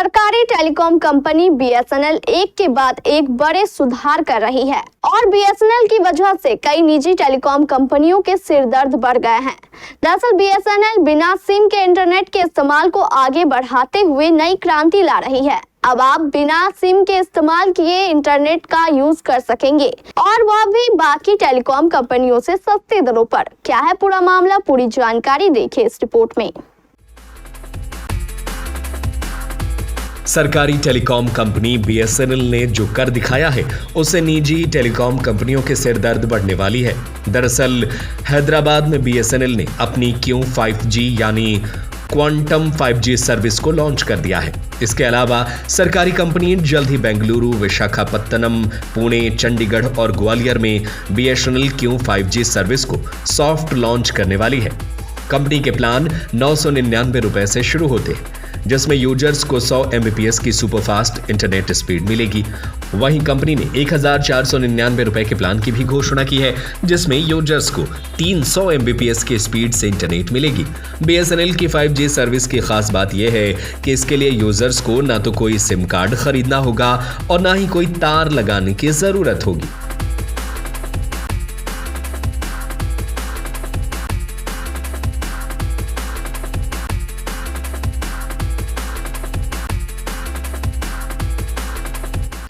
सरकारी telecom company BSNL एक के बाद एक बड़े सुधार कर रही है और बीएसएनएल की वजह से कई निजी टेलीकॉम कंपनियों के सिरदर्द बढ़ गए हैं। दरअसल बीएसएनएल बिना सिम के इंटरनेट के इस्तेमाल को आगे बढ़ाते हुए नई क्रांति ला रही है। अब आप बिना सिम के इस्तेमाल किए इंटरनेट का यूज कर सकेंगे और वह भी बाकी टेलीकॉम कंपनियों से सस्ते दरों पर। क्या है पूरा मामला, पूरी जानकारी देखिए इस रिपोर्ट में। सरकारी टेलीकॉम कंपनी बीएसएनएल ने जो कर दिखाया है उससे निजी टेलीकॉम कंपनियों के सिरदर्द बढ़ने वाली है। दरअसल हैदराबाद में बीएसएनएल ने अपनी Q5G यानी क्वांटम 5G सर्विस को लॉन्च कर दिया है। इसके अलावा सरकारी कंपनी जल्द ही बेंगलुरु, विशाखापत्तनम, पुणे, चंडीगढ़ और ग्वालियर में बीएसएनएल Q5G सर्विस को सॉफ्ट लॉन्च करने वाली है। कंपनी के प्लान 999 रुपए से शुरू होते हैं, जिसमें यूजर्स को 100 Mbps की सुपरफास्ट इंटरनेट स्पीड मिलेगी। वहीं कंपनी ने 1499 रुपए के प्लान की भी घोषणा की है, जिसमें यूजर्स को 300 Mbps की स्पीड से इंटरनेट मिलेगी। बीएसएनएल की 5G सर्विस की खास बात यह है कि इसके लिए यूजर्स को ना तो कोई सिम कार्ड खरीदना होगा और ना ही कोई तार लगाने की जरूरत होगी।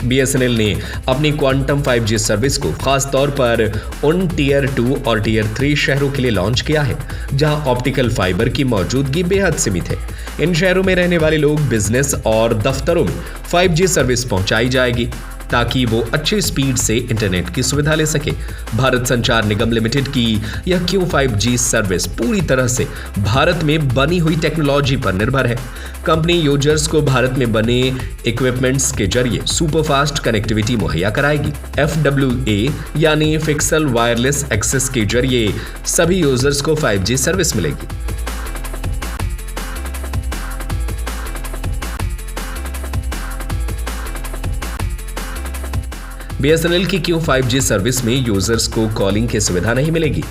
बीएसएनएल ने अपनी क्वांटम 5G सर्विस को खास तौर पर उन टियर 2 और टियर 3 शहरों के लिए लॉन्च किया है जहां ऑप्टिकल फाइबर की मौजूदगी बेहद सीमित है। इन शहरों में रहने वाले लोग बिजनेस और दफ्तरों में 5G सर्विस पहुंचाई जाएगी ताकि वो अच्छी स्पीड से इंटरनेट की सुविधा ले सके। भारत संचार निगम लिमिटेड की यह Q5G सर्विस पूरी तरह से भारत में बनी हुई टेक्नोलॉजी पर निर्भर है। कंपनी यूजर्स को भारत में बने इक्विपमेंट्स के जरिए सुपरफास्ट कनेक्टिविटी मुहैया कराएगी। FWA यानी फिक्सल वायरलेस एक्सेस के जरिए सभी यूजर्स को 5G सर्विस मिलेगी। बीएसएनएल की Q5G सर्विस में यूजर्स को कॉलिंग की सुविधा नहीं मिलेगी।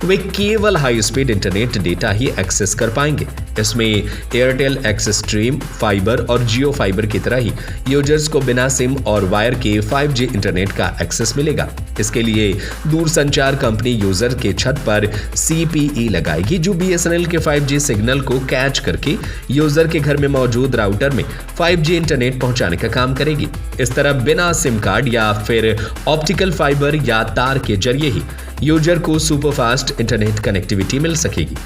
वे केवल हाई स्पीड इंटरनेट डेटा ही एक्सेस कर पाएंगे। इसमें एयरटेल एक्सेस स्ट्रीम फाइबर और जियो फाइबर की तरह ही यूजर्स को बिना सिम और वायर के 5G इंटरनेट का एक्सेस मिलेगा। इसके लिए दूरसंचार कंपनी यूजर के छत पर CPE लगाएगी, जो बीएसएनएल के 5G सिग्नल को कैच करके यूजर के घर में मौजूद राउटर में 5G इंटरनेट पहुंचाने का काम करेगी। इस तरह बिना सिम कार्ड या फिर ऑप्टिकल फाइबर या तार के जरिए ही यूजर को सुपरफास्ट इंटरनेट कनेक्टिविटी मिल सकेगी।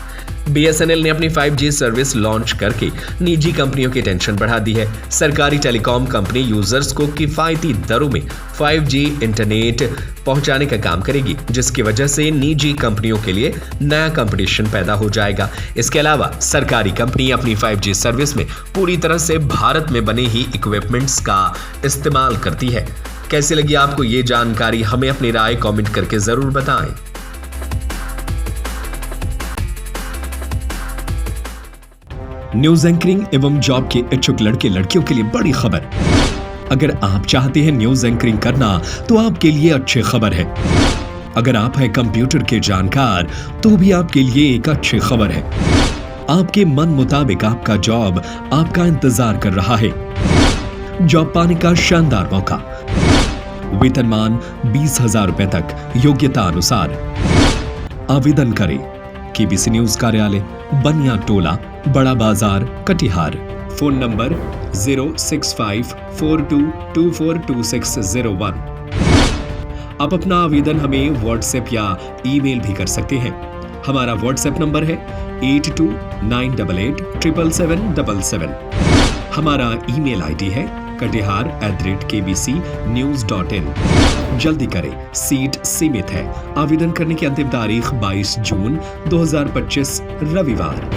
बीएसएनएल ने अपनी 5G सर्विस लॉन्च करके निजी कंपनियों की टेंशन बढ़ा दी है। सरकारी टेलीकॉम कंपनी यूजर्स को किफायती दरों में 5G इंटरनेट पहुंचाने का काम करेगी, जिसकी वजह से निजी कंपनियों के लिए नया कंपटीशन पैदा हो जाएगा। इसके अलावा सरकारी कंपनी अपनी 5G सर्विस में पूरी तरह से भारत में बने ही इक्विपमेंट्स का इस्तेमाल करती है। कैसी लगी आपको ये जानकारी? हमें अपनी राय कमेंट करके जरूर बताएं। न्यूज एंकरिंग एवं जॉब के इच्छुक लड़के लड़कियों के लिए बड़ी खबर। अगर आप चाहते हैं न्यूज एंकरिंग करना तो आपके लिए अच्छी खबर है। अगर आप हैं कंप्यूटर के जानकार तो भी आपके लिए एक अच्छी खबर है। आपके मन मुताबिक आपका जॉब आपका इंतजार कर रहा है। जॉब पाने का शानदार मौका, वेतनमान 20,000 रुपए तक, योग्यता अनुसार। आवेदन करें केबीसी न्यूज कार्यालय, बनिया टोला, बड़ा बाजार, कटिहार। Phone number 06542242601। आप अपना आवेदन हमें व्हाट्सएप या ईमेल भी कर सकते हैं। हमारा व्हाट्सएप नंबर है 8298877777। हमारा ईमेल आईडी है katihar@kbcnews.in। जल्दी करें, सीट सीमित है। आवेदन करने की अंतिम तारीख 22 जून 2025 रविवार।